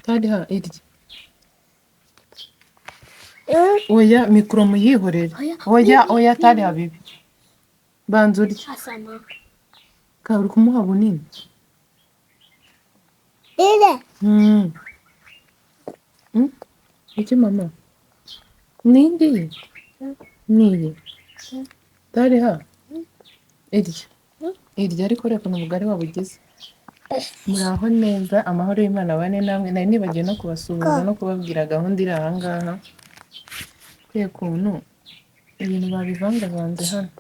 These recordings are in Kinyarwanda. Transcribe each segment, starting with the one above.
tari ha irya oya mikoro muyihorere oya tari ha bibi banza urya ka uri kumuha bunini iki mama nindi niye tari ha irya ariko reka n'ubugari wabugize muraho neza amahoro y'Imana bane namwe nari nibagiye no kubasuhuza no kubabwira gahunda iri aha ngaha kwiye kuntu ibintu babivangavanze hano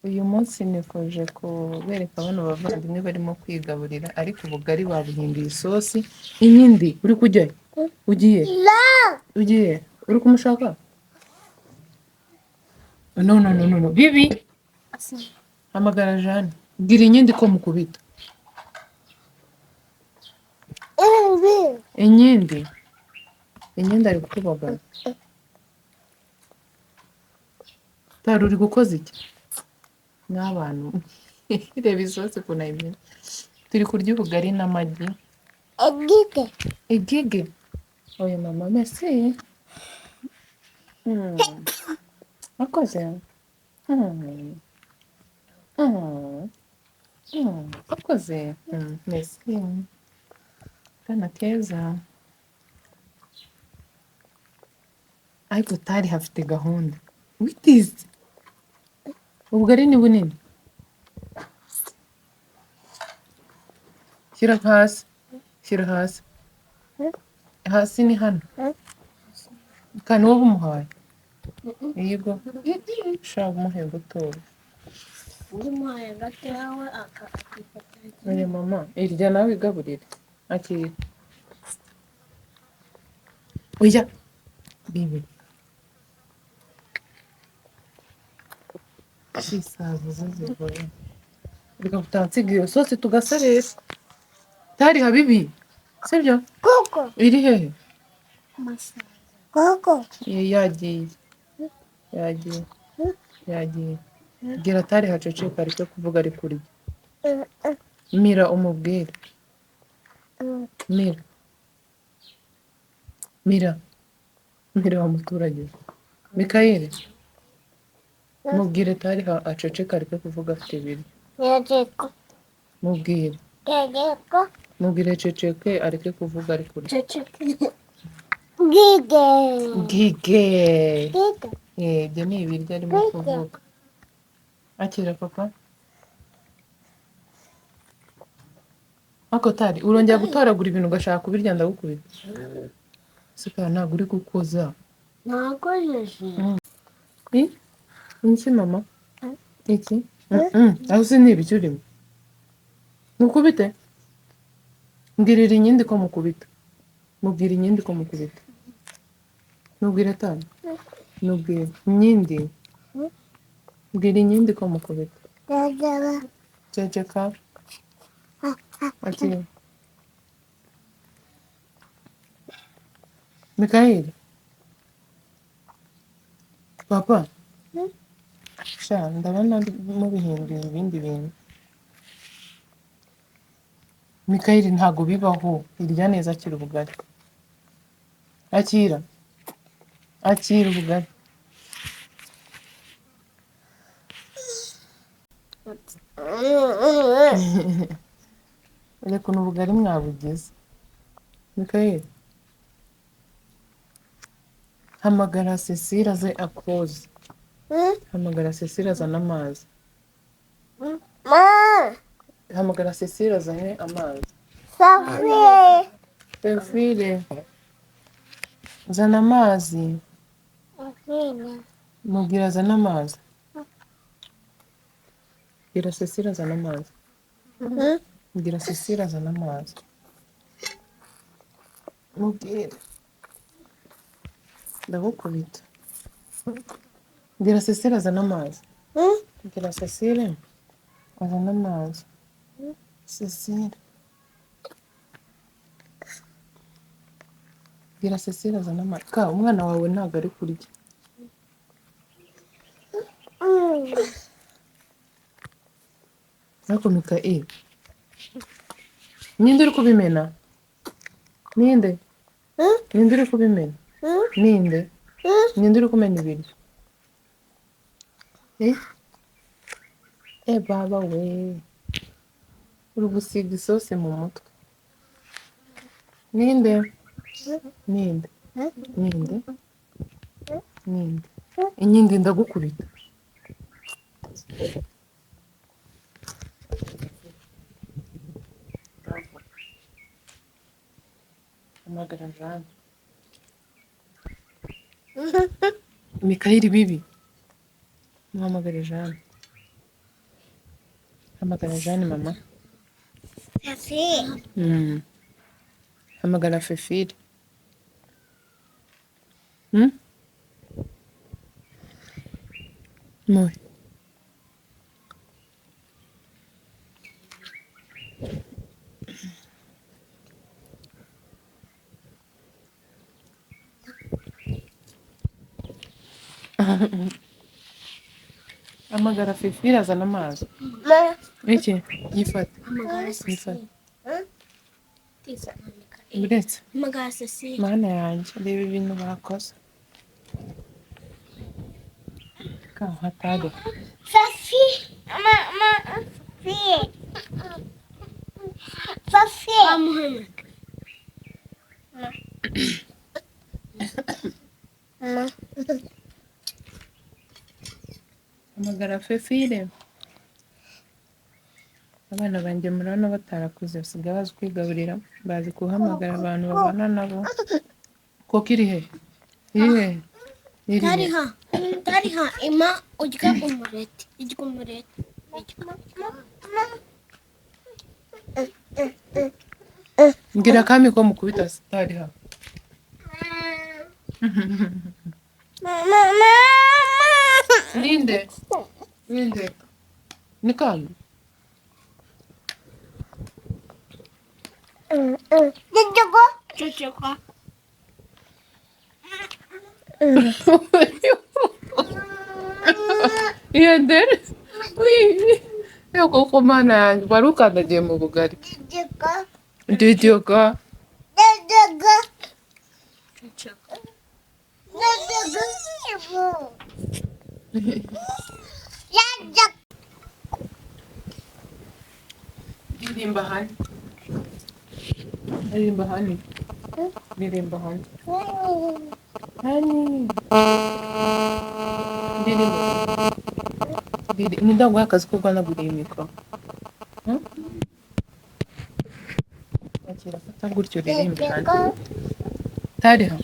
uyu munsi nifuje kubereka bano bavandimwe barimo kwigaburira ariko ubugari babuhinduye isosi inyindi uri kujyayo ugiye uri kumushaka no bibi hamagara Jane gira inyindi ko mukubita inyindi ari kukubagana tari uri gukoza iki n'abantu reba isosi ukuntu ayimena turi kurya ubugari n'amagi egige oya mama merci akoze akoze merci kana keza ariko tari hafite gahunda witize ubugari ni bunini shyira hasi ni hano kandi wowe umuhaye yego ushaka umuhe gutora oya mama irya nawe igaburire akira oya bibi isazi zigoye reka gutansiga iyo sosi tugasarira tari habibi sibyo iri hehe yagiye gira tari haceceka ariko kuvuga ari kurya mira umubwire mira wa muturage Mikayire mubwire tari aceceka ariko kuvuga afite ibiryo mubwire ceceke areke kuvuga ari kurya gige ibyo ni ibiryo arimo kuvuga akira papa ako tari urongera gutoragura ibintu ugashaka kubirya ndagukubita sika ntabwo uri gukoza iki mama iki aho uzi n'ibiki urimo mukubite mbwirira inyindi ko mukubita mubwira inyindi ko mukubita nubwira atanu nubwira inyindi mbwira inyindi ko mukubita ceceka akira Mikayire papa sha ndabona mubihinduye ibindi bintu Mikayire ntago bibaho irya neza akira ubugari akira ubugari reka ubugari mwabugize Mikayire hamagara Cecile aze akoze hamagara Cecile azana amazi hamagara Cecile azanye amazi Safire zana amazi mubwira azana amazi bwira Cecile azana amazi bwira Cecile azana amazi mubwira ndagukubita bwira Cecile azana amazi bwira Cecile azana amazi Cecile bwira Cecile azana amazi ka umwana wawe ntabwo ari kurya ariko Mikayire Ninde uri kubimena? Ninde? Ninde uri kubimena? Ninde? Ninde uri kumena ibintu? Baba we. Uri gusiga isosi mu mutwe. Ninde? Ninde? Ninde? Ninde? Inyindi ndagukubita. Hamagara Jane. Mikayeli bibi. Muhamagare Jane. Hamagara Jane mama. Hamagara Fefiri. Moi. Hamagara Fefiri azana amazi. Iki? Yifate. Yifate. Uretse. Mana yanjye reba ibintu bakoze. Hatari. Fafi. Hamagara Fefire. Abana banjye murabona batarakuze basigaye bazi kwigaburira, bazi guhamagara abantu babana nabo. Koko iri he? Iri he? Tariha ima urya umureti. Ngira kami ko mukubita Tariha. Ninde? Ni kami? Ceceka. Yender? Koko mana yanjye wari ukandagiye mu bugari. Didyoga. Ririmba hani. Hani. Ni ndaguha akazi ko guhanagura iyi mikoro. Akira fata gutyo ririmbe hani. Tariha.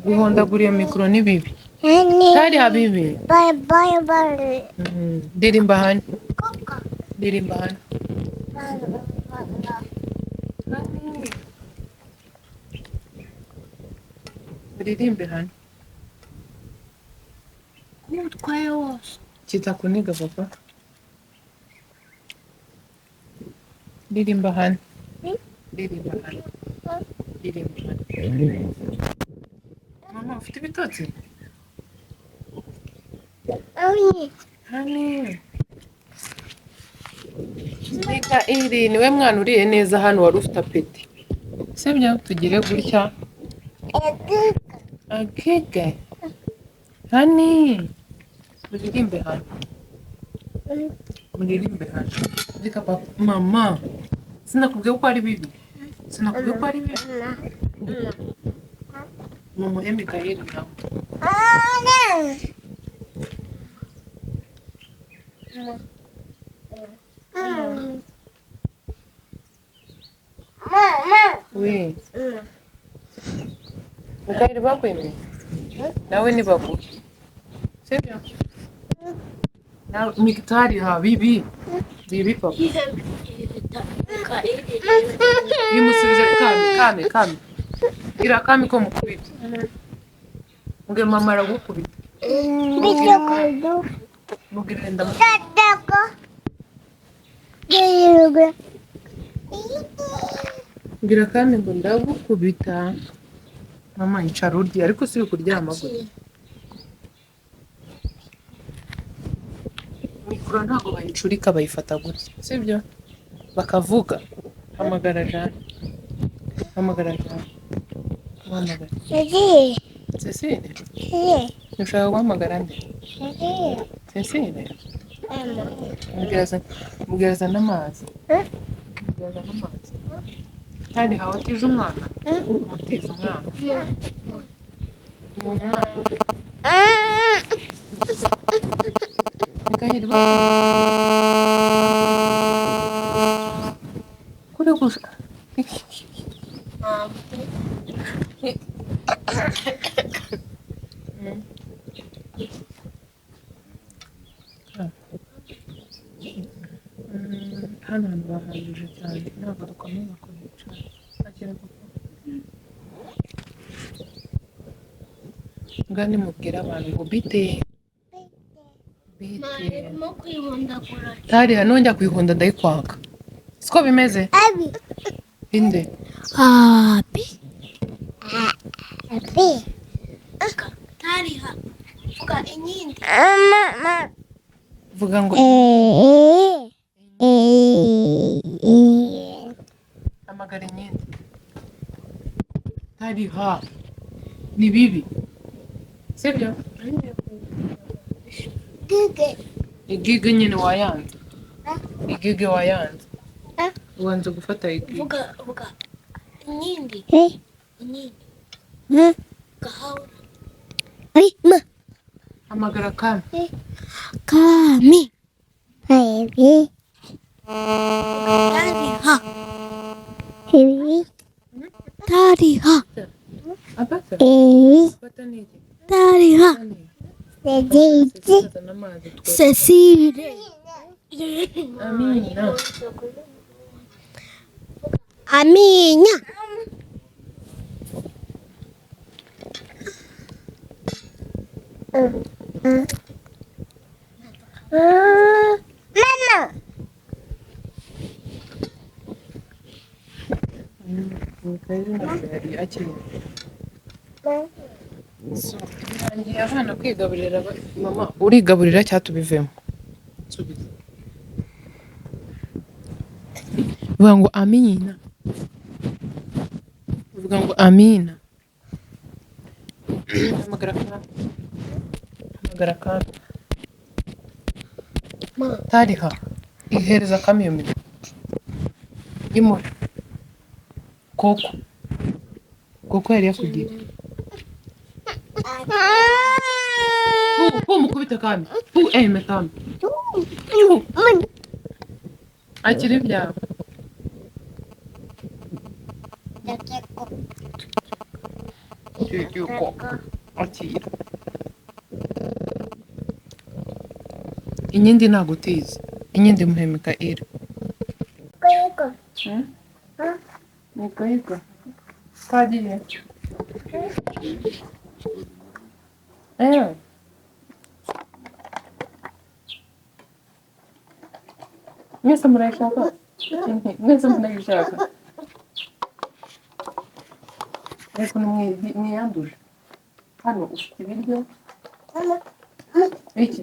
Guhondagura iyo mikoro ni bibi. Tariha bibi. Bye. Ririmba hani. Ririmbe hani. Utwaye wose. Kita kuniga papa. Ririmba hani. Mama ufite ibitotsi? Hani. Reka iri niwe mwana uriye neza hano wari ufite apeti. Sibyo tugire gutya. Akige. Hani. Muririmbe hani. Reka papa. Mama. Sinakubwiye ko ari bibi. Mumuhe Mikayeli nawe. We. Mikayeli bakwemeye? Nawe ni babu. Sibyo? Nawe Tariha bibi papa. Yimusubize kame. Gira kame ko mukubita. Muge mama aragukubita. Mugire Ngira kame ngo ndagukubita. Mama yicara urya ariko si kuryama gutya. Mikoro ntabwo bayicurika bayifata gutya. Sibyo? Bakavuga. Hamagara Jane. Hamagara Jane. Guhamagara. Cecile. Ushaka guhamagara nde? Cecile. Mubwiriza n'amazi. Mubwiriza n'amazi. Kandi hawe utize umwana. Utize umwana. Kuri gusa. Hano hantu bahagije cyane ntabwo dukomeza kuhicara akira kuko ngani mubwira abantu ngo bite Marimo kwihondagura. tari hano njya kwihonda ndayikwaka siko bimeze inde Abi. Tariha. Vuga inyindi. vuga ngo hamagara inyindi tari ha ni bibi sibyo Gige. igige nyine wayanze igige wayanze ubanza gufata igige Vuga inyindi. Inyindi. Gahawura. Ay, ma. hamagara kandi Kami. Baby. Tariha. Tariha. abata bata niki Tariha. Cecile. Amina Aminya. Mama. ngiye abana kwigaburira mama urigaburira cyangwa tubivemo uvuga ngo amina uvuga ngo amina hamagara kandi tariha ihereza kamiyomero imura koko yari yakugira mukubita kandi metame akiri ibyawe akira inyindi ntabwo utizi inyindi muhemeka ira Nikoyiko twagiye mwese murayishaka mwese murayishaka ariko mwiyanduje hano ufite ibiryo iki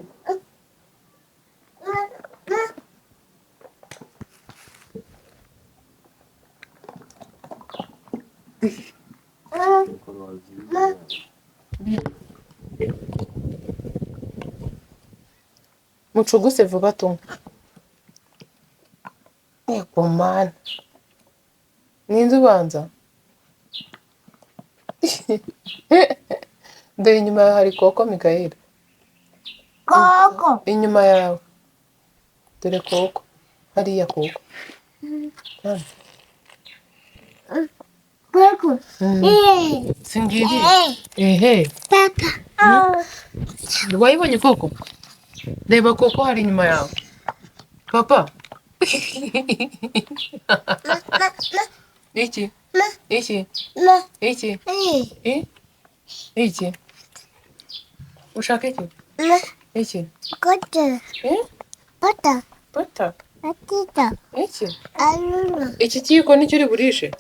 mucuguse vuba tu ego mana ninzi ubanza dore inyuma yawe hari koko Mikayeli Koko. inyuma yawe dore koko hariya koko Koko. singiri ehe Papa. wayibonye koko reba koko hari inyuma yawe papa iki iki iki iki ushaka iki iki Kota. Pata. pata Patita. iki Aluna. iki kiyiko nicyo uri burishe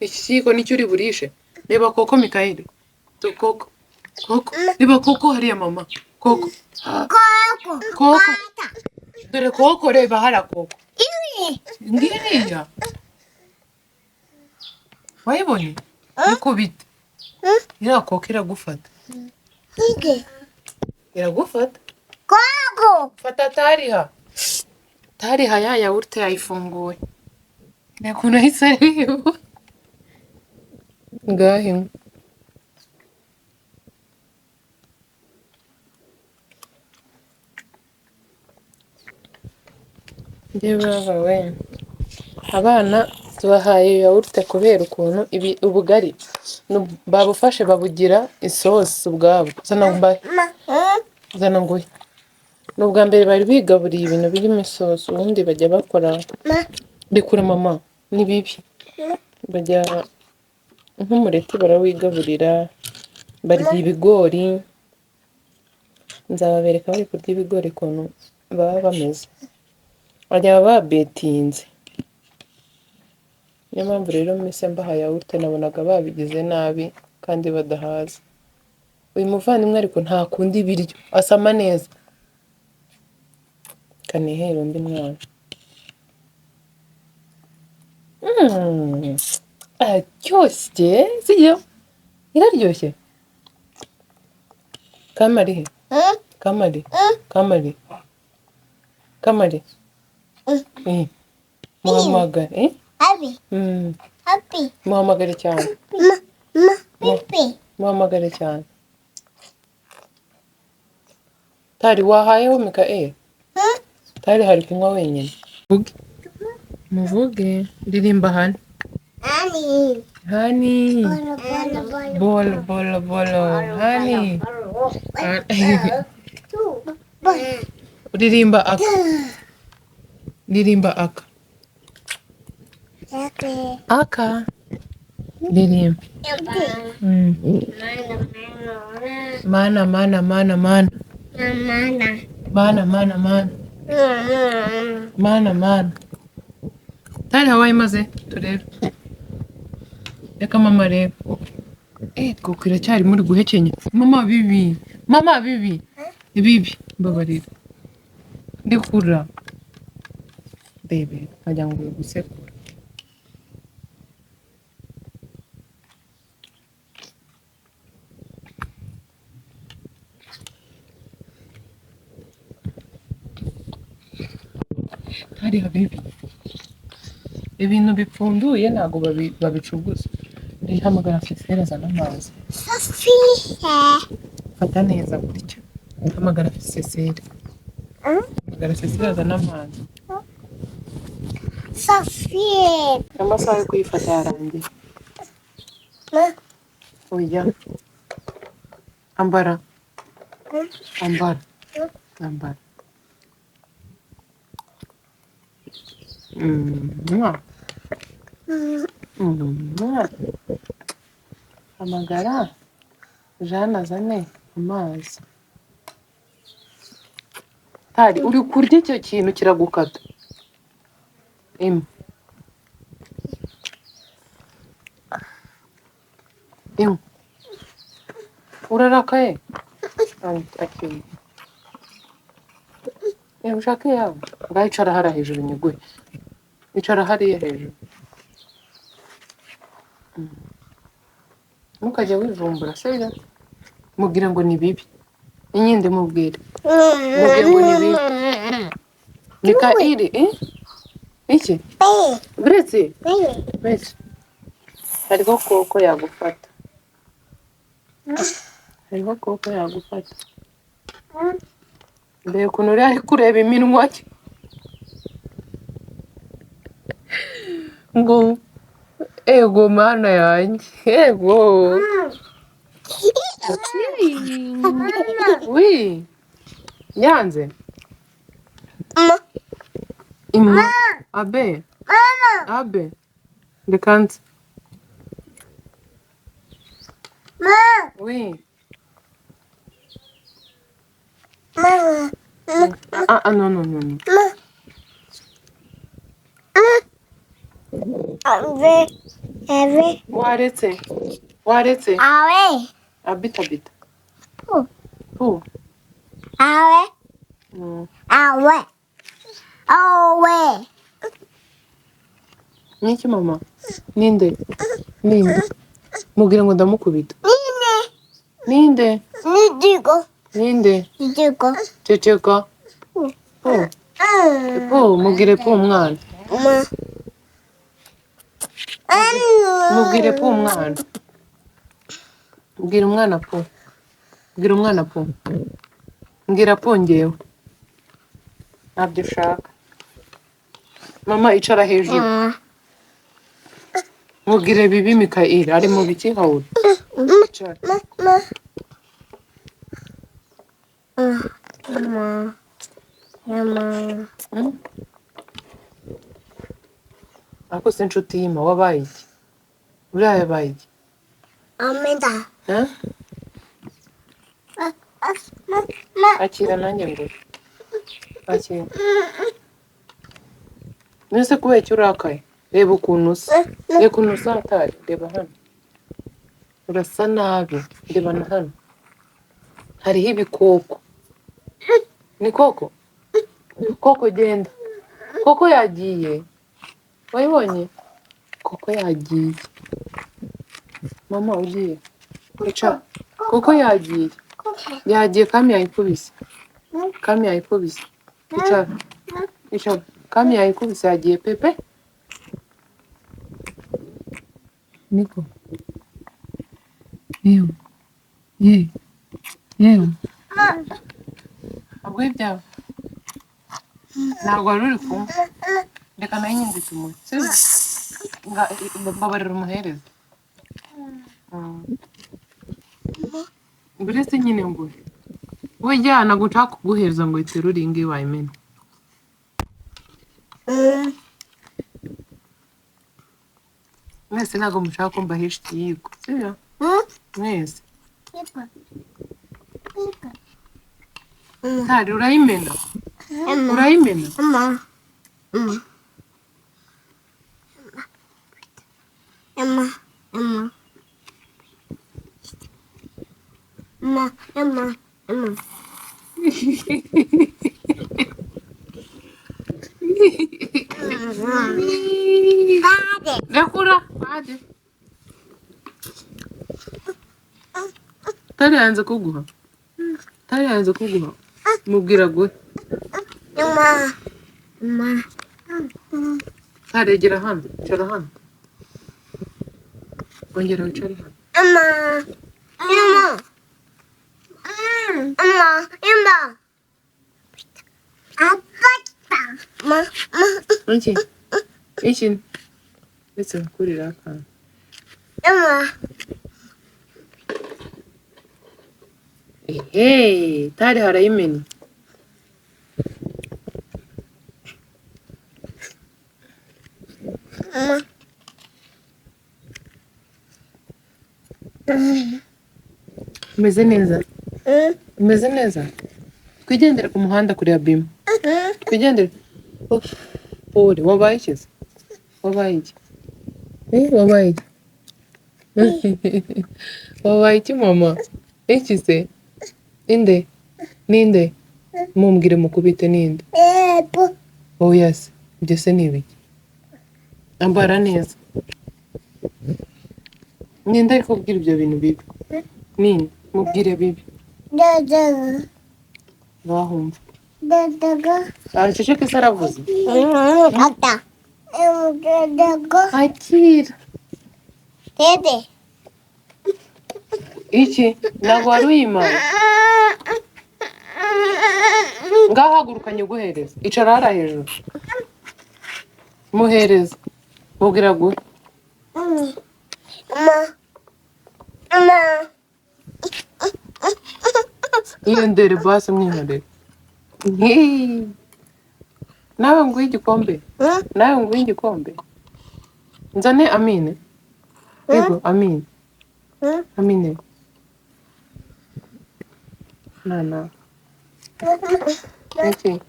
iki kiyiko nicyo uri burishe reba koko Mikayeli tu koko reba koko hariya mama koko koko dore koko reba hara koko ngiriya wayibonye ikubita iriya koko iragufata Hige. iragufata Gogo. fata tariha ya yawurute yayifunguye reka ukuntu ahise ariho ngahe we abana tubahaye yawurute kubera ukuntu ubugari babufashe babugira isosi ubwabo zana nguhe ni ubwa mbere bari bigaburiye ibintu birimo isosi ubundi bajya bakora rekura mama ni bibi bajya nk'umureti barawigaburira barya ibigori nzababereka bari kurya ibigori ukuntu baba bameze bajya babetinze niyo mpamvu rero mise mbahaye yawurute nabonaga babigize nabi kandi badahaza uyu muvandimwe ariko ntakunda ibiryo asama neza kanihera undi mwana aryoshye sibyo iraryoshye kamari muhamagare Abi. Happy. muhamagare cyane Happy. muhamagare cyane tari wahayeho Mikael tari hari kunywa wenyine muvuge ririmba hani bolo hani ririmba aka ririmba mana tari hawaye maze turebe reka mama reba koko iracyari muri guhekenya mama bibi mbabarira ndikura bebe nkajya ngo gusekura hari habibi ibintu bipfunduye ntago babicuguza rihamagara fesera zana amazi fata neza gutya hamagara fesera zana amazi amasaha yo kuyifata yarangiye oya ambara hamagara Jana azane amazi tari uri kurya icyo kintu kiragukata urarakaye ushaka yawe ngaho icara hariya hejuru nyiguye icara hariya hejuru ntukajya wivumbura sera mubwira ngo ni bibi inyindi mubwire ngo ni bibi Mikaeli iki buretse hariho koko yagufata mbere ukuntu uri ari kureba iminwa ye ngo ego mana yanjye ego wi nyanze abe ndekanze wi no waretse abita Niki mama? Ninde? Ninde? Mubwire ngo ndamukubita. Ninde? Ninde? Ceceka. Mubwire po umwana. Mubwire po umwana. Mbwira umwana po. Mbwira umwana po. Mbwira po ngewe. Ntabyo ushaka. Mama icara hejuru. Mubwire bibi Mikaeli ari mu biki hawe. Icara. Ako se inshuti y'ima wabaye iki? Uriya yabaye iki? Akira nanjye ngo. Akira. Nese kubera icyo urakaye? Reba ukuntu usa. Reba ukuntu usa atari. Reba hano. Urasa nabi. Reba na hano. Hariho ibikoko. Ni koko? Koko genda. Koko yagiye. Wayibonye? Koko yagiye. Mama ugiye. Icara. Koko yagiye. Yagiye Kami yayikubise. Kami yayikubise. Icara. Icara. Kami yayikubise yagiye Pepe. Niko. Yewe. Yewe. Abwo ibyawe. Ntabwo wari uri kumwe. Reka nayo nyinjitse umuntu. Sibyo? Mbabarira umuhereza. Mbere se nyine ngo. We jyana gushaka kuguhereza ngo iterure iyi ngiyi wayimena. Mwese ntabwo mushaka ko mbahisha ikiyiko. Sibyo? Mwese. Ntari urayimena? Urayimena? Rekura. Hadi. Tari yanze kuguha. Tari yanze kuguha. Mubwira gwe. Taregera hano. Icara hano. Ongera wicare hano. Iki. Ndetse nkurira akantu. Tari harayimena. Umeze neza? Umeze neza? Twigendere ku muhanda kureba Bima. Twigendere. Pole, wabaye iki? Wabaye iki? Wabaye iki? Wabaye iki mama? Iki se? Inde? Ninde? Mumbwire mukubite ninde? Oh yes. Ibyo se ni ibiki? Ambara neza. Ninde ari kubwira ibyo bintu bibi? Ninde? Mubwire bibi. Bahumva. Araceceka se aravuze? Akira. Iki? Ntabwo wari uyimara. Ngaho hagurukanye guhereza. Icara hariya hejuru. Muhereza. Mubwira guhe. Iyendere basi mwihorere. Nawe nguhe igikombe. Nawe nguhe igikombe. Nzane Amine. Yego Amine. Amine. Nana. Iki?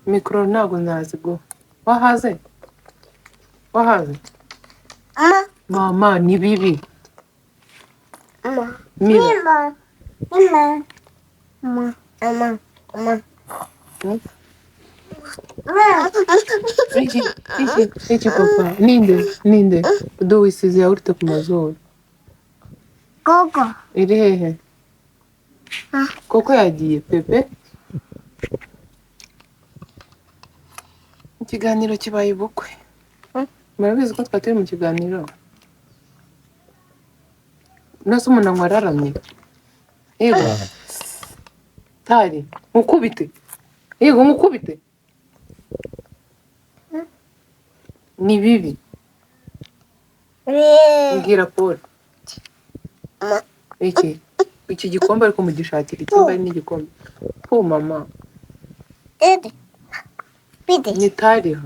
Mikoro ntabwo ntazi guha. Wahaze? Wahaze? Mama ni bibi. Mira. Iki papa ninde udo wisize yawurute ku mazuru Koko. iri hehe koko yagiye pepe ikiganiro kibaye ubukwe murabizi ko twateye mu kiganiro nose umuntu araramye yego tari mukubite yego mukubite ni bibi mbwira Paul iki gikombe ariko mugishakira icyumba ari n'igikombe po mama ni tari ha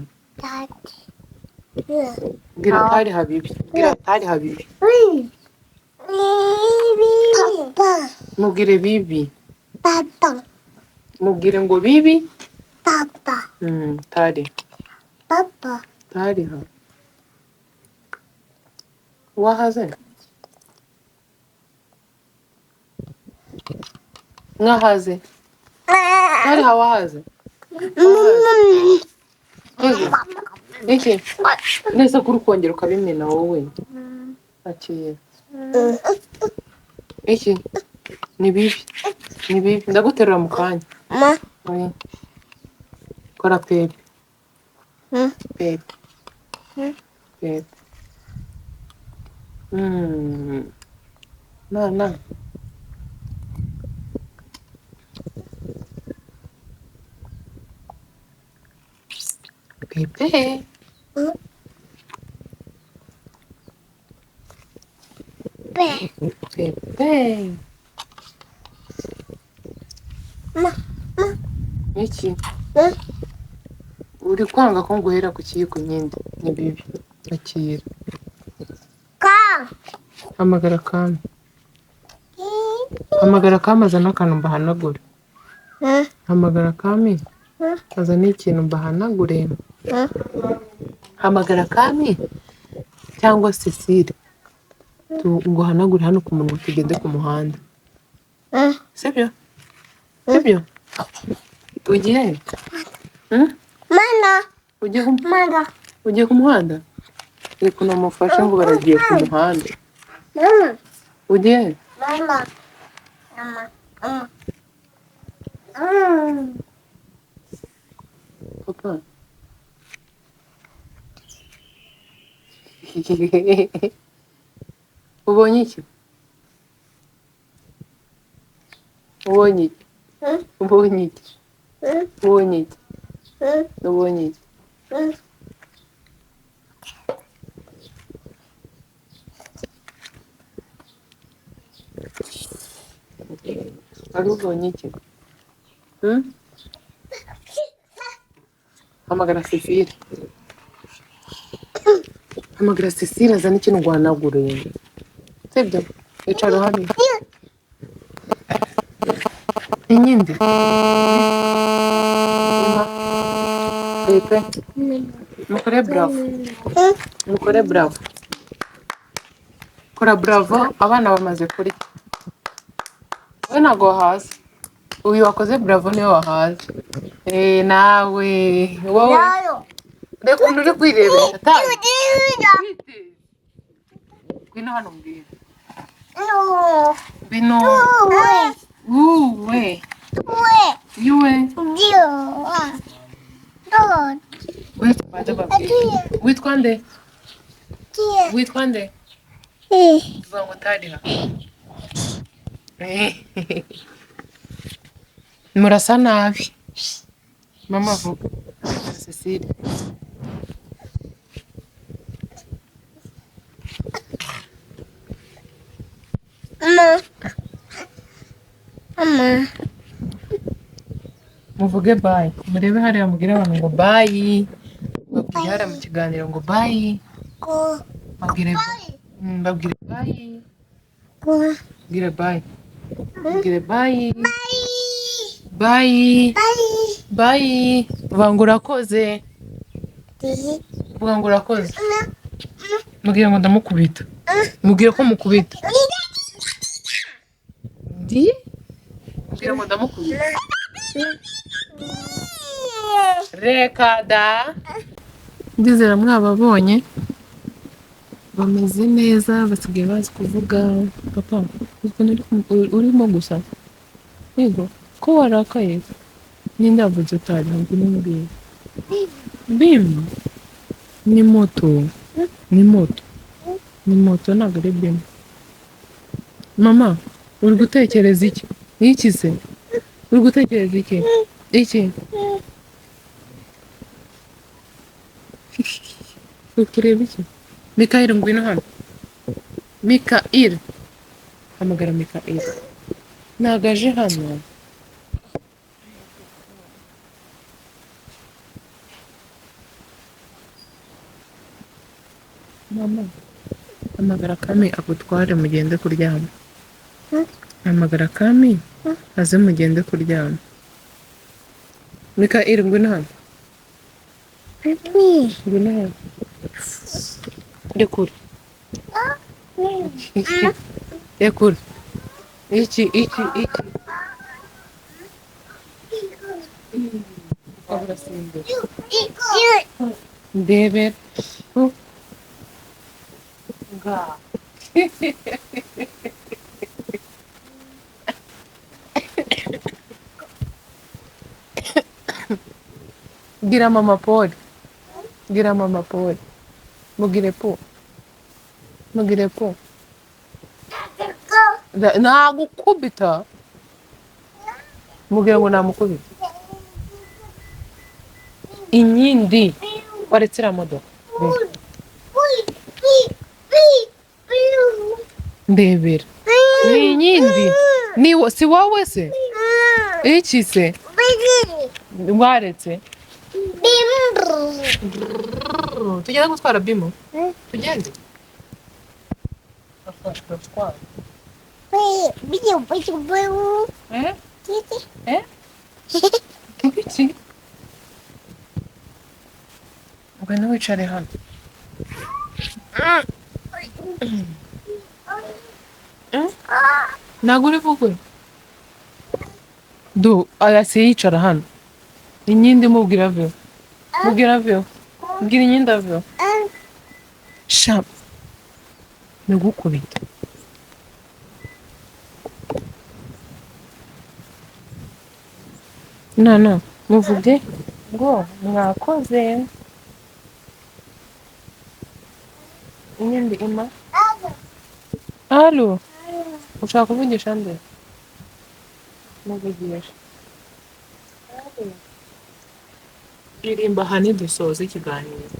mbwira tari habibi mbwira tari habibi mubwire bibi Papa. mubwire ngo bibi Papa. tari Papa. tari ha wahaze mwahaze tari ha wahaze iki nese kuri ukongera ukabimena wowe akira iki ni bibi ndaguterura mu kanya kora pepe na pepe pepe iki uri kwanga ko nguhera ku kiyiko nyinde ni bibi akira hamagara kame azana akantu mbahanagure hamagara kame azana ikintu mbahanagure hamagara kame cyangwa Cecile nguhanagure hano ku munwa tugende ku muhanda sibyo ugiye Mana. ugiye ku muhanda reka unamufashe ngo baragiye ku muhanda ugiye Mama. papa ubonye iki ubonye iki hamagara Cecile azana ikintu guhanagure sibyo icara hano inyindi pepe mukore bravo kora bravo abana bamaze kurya we ntabwo wahaze uyu wakoze bravo niwe wahaze nawe wowe reka umuntu uri kwirebera ngwino hano mbwira bino uwe yuwe witwa nde tuvuga ngo tariha murasa nabi mama vuga Cecile muvuge bye murebe hariya mubwire abantu ngo bye babwire hariya mu kiganiro ngo bye babwire bye Gire bye. Gire bye. Bye. Bye. Vuga urakoze. Vuga ngo urakoze. Mubwire ngo ndamukubita. Mubwire ko mukubita. Ndi? Mubwire ngo ndamukubita. reka da ndizera mwababonye bameze neza basigaye bazi kuvuga. Papa urimo gusa yego ko warakaye ninde wavuze utari ntabwo nimbwiye bim ni moto ni moto ni moto ntabwo ari bim. Mama uri gutekereza iki iki se uri gutekereza iki iki uri kureba iki? Mikayire ngwino hano. Mikayire hamagara Mikayire ntabwo aje hano. Mama hamagara Kami agutware mugende kuryama. Hamagara Kami aze mugende kuryama. Mikayire ngwino hano. Ngwino hano. Rekura. Rekura. Iki. Barasangiye. Ndebe. Nga. Gira mama pole. Gira mama pole. Mugire po. Mugire po. Nagukubita. Mugire ngo namukubita. Inyindi waretse iriya modoka. Ndebera. Ni inyindi. Si wowe se? Iki se? Waretse? Tugenda gutwara bimo? Tugende? Twara. Iki? Ngwino wicare hano. Ntabwo uri bugwe? Arasiye yicara hano. Inyindi mubwira aveho. Mubwira aveho. Mubwira inyindi aveho. Sha. Nagukubita. No. Muvuge ngo mwakoze. Inyindi ima. Alo. Ushaka kuvugisha nde? Muvugisha. Ririmba hani dusoze ikiganiro.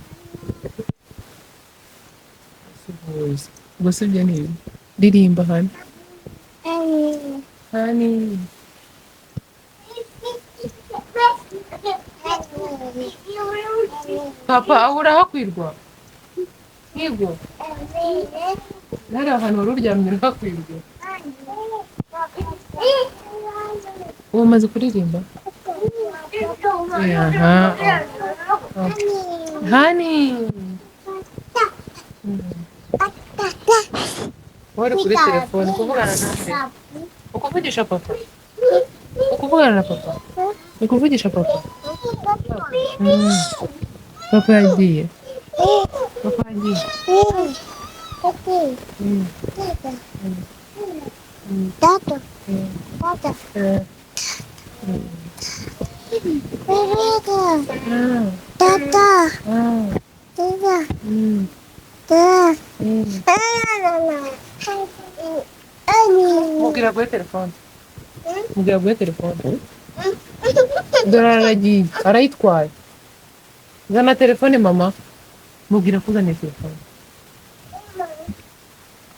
Ubwo si byo ni ibi. Ririmba hani. Hani. Papa aho urahakwirwa? Yego. Nari ahantu wari uryamye urahakwirwa. Ubu umaze kuririmba? Aha. Hani. Wari kuri telefone kuvugana nande? Ukuvugisha papa? Ukuvugana na papa? Ukuvugisha papa? Papa yagiye. Papa yagiye. Tata. Mubwira guhe telefone. Mubwira guhe telefone. Dore aragiye. Arayitwaye. Zana telefone mama. Mubwira kuzana telefone.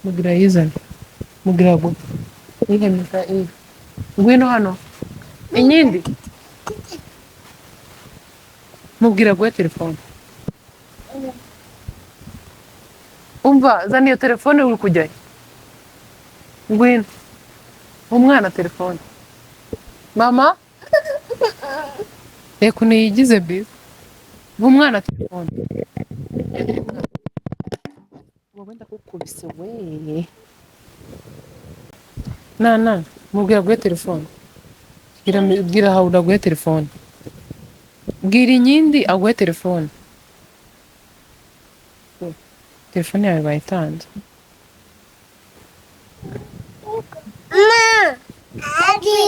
Mubwira yizane. Mubwira guhe. Ihe Mikayire. Ngwino hano. Inyindi. Mubwira guhe telefone. Umva zana iyo telefone uri kujyayo. Ngwino. Umwana telefone. Mama. Reka uniyigize bize. Umwana telefone. Wowe ndakukubise we. Mubwira guhe telefone. Bwira hawe uraguhe telefone. Bwira inyindi aguhe telefone. Telefone yawe bayitanze. Ma. Every